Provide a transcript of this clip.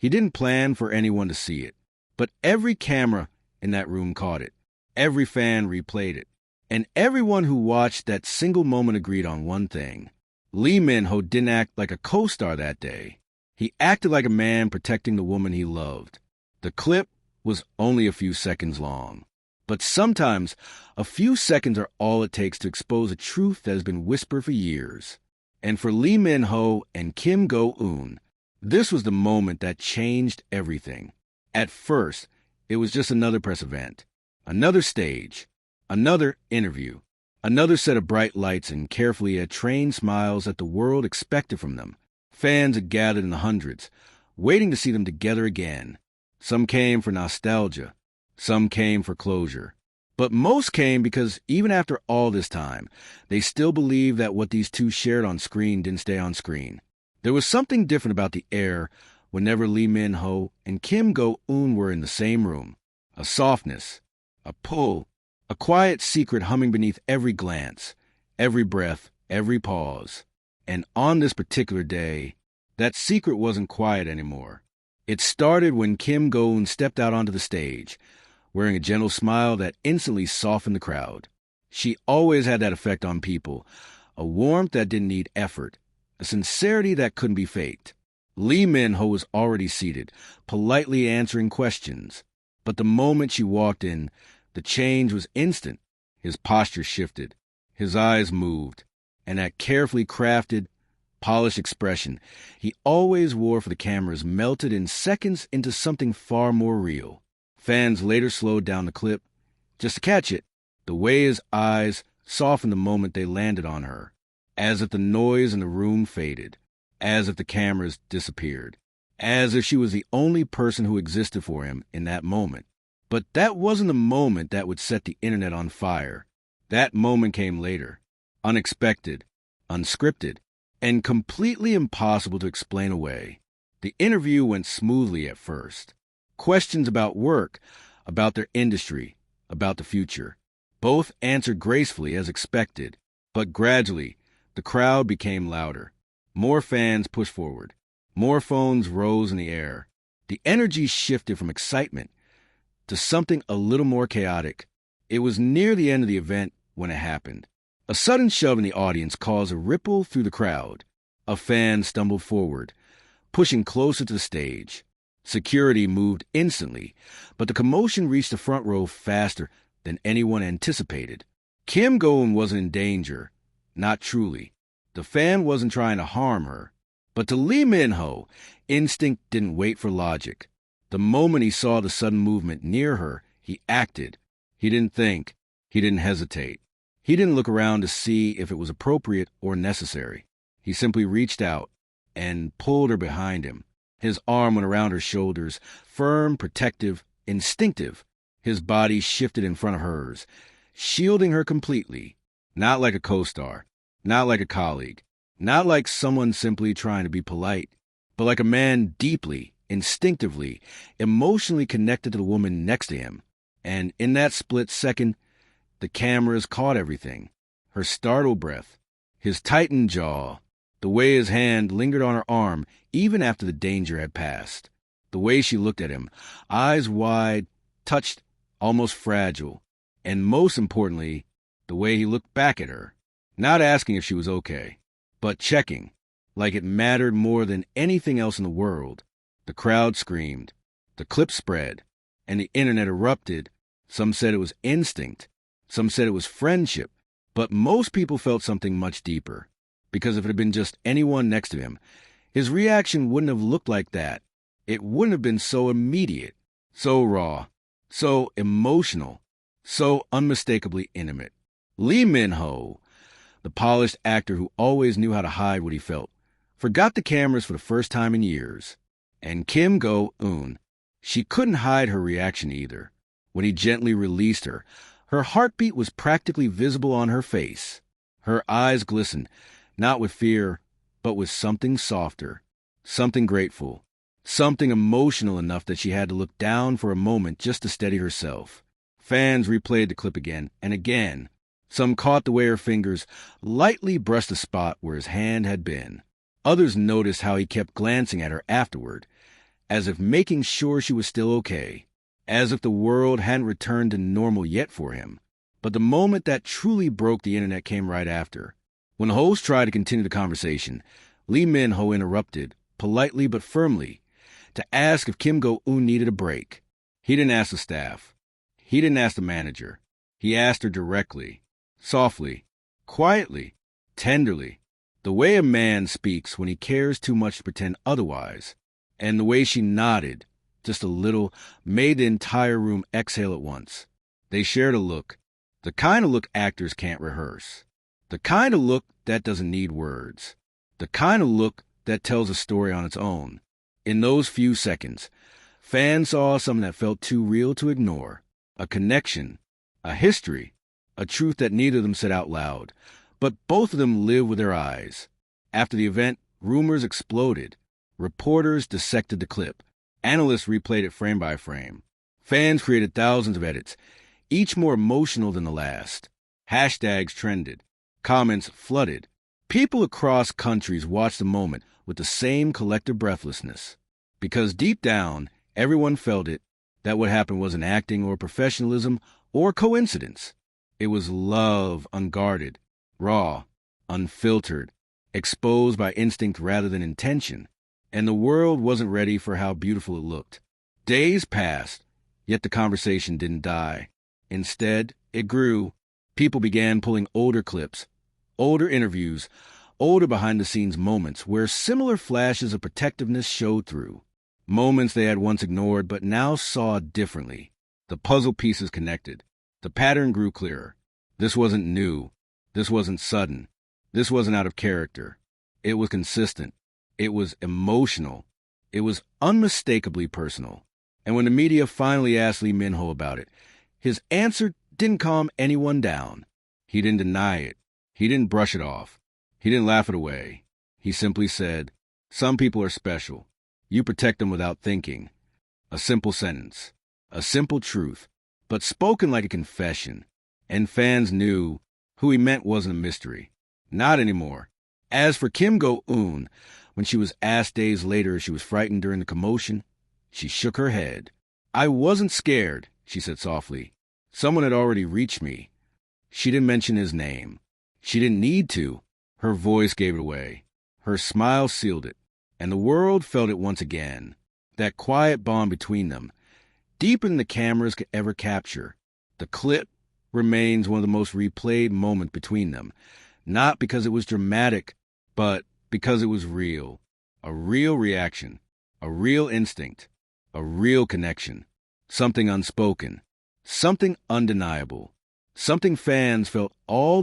He didn't plan for anyone to see it, but every camera in that room caught it. Every fan replayed it. And everyone who watched that single moment agreed on one thing. Lee Min-ho didn't act like a co-star that day. He acted like a man protecting the woman he loved. The clip was only a few seconds long. But sometimes, a few seconds are all it takes to expose a truth that has been whispered for years. And for Lee Min-ho and Kim Go-eun, this was the moment that changed everything. At first, it was just another press event, another stage, another interview, another set of bright lights and carefully trained smiles that the world expected from them. Fans had gathered in the hundreds, waiting to see them together again. Some came for nostalgia. Some came for closure. But most came because even after all this time, they still believed that what these two shared on screen didn't stay on screen. There was something different about the air whenever Lee Min-ho and Kim Go-eun were in the same room. A softness, a pull, a quiet secret humming beneath every glance, every breath, every pause. And on this particular day, that secret wasn't quiet anymore. It started when Kim Go-eun stepped out onto the stage, wearing a gentle smile that instantly softened the crowd. She always had that effect on people, a warmth that didn't need effort, a sincerity that couldn't be faked. Lee Min-ho was already seated, politely answering questions. But the moment she walked in, the change was instant. His posture shifted, his eyes moved, and that carefully crafted, polished expression he always wore for the cameras melted in seconds into something far more real. Fans later slowed down the clip just to catch it, the way his eyes softened the moment they landed on her, as if the noise in the room faded, as if the cameras disappeared, as if she was the only person who existed for him in that moment. But that wasn't the moment that would set the internet on fire. That moment came later, unexpected, unscripted, and completely impossible to explain away. The interview went smoothly at first. Questions about work, about their industry, about the future. Both answered gracefully as expected, but gradually, the crowd became louder. More fans pushed forward. More phones rose in the air. The energy shifted from excitement to something a little more chaotic. It was near the end of the event when it happened. A sudden shove in the audience caused a ripple through the crowd. A fan stumbled forward, pushing closer to the stage. Security moved instantly, but the commotion reached the front row faster than anyone anticipated. Kim Go-eun wasn't in danger, not truly. The fan wasn't trying to harm her. But to Lee Min-ho, instinct didn't wait for logic. The moment he saw the sudden movement near her, he acted. He didn't think. He didn't hesitate. He didn't look around to see if it was appropriate or necessary. He simply reached out and pulled her behind him. His arm went around her shoulders, firm, protective, instinctive. His body shifted in front of hers, shielding her completely. Not like a co-star, not like a colleague, not like someone simply trying to be polite, but like a man deeply, instinctively, emotionally connected to the woman next to him. And in that split second, the cameras caught everything. Her startled breath, his tightened jaw, the way his hand lingered on her arm even after the danger had passed, the way she looked at him, eyes wide, touched, almost fragile, and most importantly, the way he looked back at her, not asking if she was okay, but checking, like it mattered more than anything else in the world. The crowd screamed, the clip spread, and the internet erupted. Some said it was instinct, some said it was friendship, but most people felt something much deeper. Because if it had been just anyone next to him, his reaction wouldn't have looked like that. It wouldn't have been so immediate, so raw, so emotional, so unmistakably intimate. Lee Min-ho, the polished actor who always knew how to hide what he felt, forgot the cameras for the first time in years. And Kim Go-eun, she couldn't hide her reaction either. When he gently released her, her heartbeat was practically visible on her face. Her eyes glistened, not with fear, but with something softer, something grateful, something emotional enough that she had to look down for a moment just to steady herself. Fans replayed the clip again and again. Some caught the way her fingers lightly brushed the spot where his hand had been. Others noticed how he kept glancing at her afterward, as if making sure she was still okay, as if the world hadn't returned to normal yet for him. But the moment that truly broke the internet came right after. When the host tried to continue the conversation, Lee Min-ho interrupted, politely but firmly, to ask if Kim Go-eun needed a break. He didn't ask the staff. He didn't ask the manager. He asked her directly, softly, quietly, tenderly, the way a man speaks when he cares too much to pretend otherwise. And the way she nodded, just a little, made the entire room exhale at once. They shared a look, the kind of look actors can't rehearse, the kind of look that doesn't need words, the kind of look that tells a story on its own. In those few seconds, fans saw something that felt too real to ignore, a connection, a history, a truth that neither of them said out loud, but both of them lived with their eyes. After the event, rumors exploded. Reporters dissected the clip. Analysts replayed it frame by frame. Fans created thousands of edits, each more emotional than the last. Hashtags trended. Comments flooded. People across countries watched the moment with the same collective breathlessness. Because deep down, everyone felt it, that what happened wasn't acting or professionalism or coincidence. It was love unguarded, raw, unfiltered, exposed by instinct rather than intention. And the world wasn't ready for how beautiful it looked. Days passed, yet the conversation didn't die. Instead, it grew. People began pulling older clips, older interviews, older behind-the-scenes moments where similar flashes of protectiveness showed through. Moments they had once ignored but now saw differently. The puzzle pieces connected. The pattern grew clearer. This wasn't new. This wasn't sudden. This wasn't out of character. It was consistent. It was emotional. It was unmistakably personal. And when the media finally asked Lee Min-ho about it, his answer didn't calm anyone down. He didn't deny it. He didn't brush it off. He didn't laugh it away. He simply said, "Some people are special. You protect them without thinking." A simple sentence. A simple truth, but spoken like a confession. And fans knew who he meant wasn't a mystery. Not anymore. As for Kim Go-eun, when she was asked days later if she was frightened during the commotion, she shook her head. "I wasn't scared," she said softly. "Someone had already reached me." She didn't mention his name. She didn't need to. Her voice gave it away. Her smile sealed it. And the world felt it once again. That quiet bond between them, deeper than the cameras could ever capture. The clip remains one of the most replayed moments between them, not because it was dramatic, but because it was real. A real reaction, a real instinct, a real connection, something unspoken, something undeniable, something fans felt all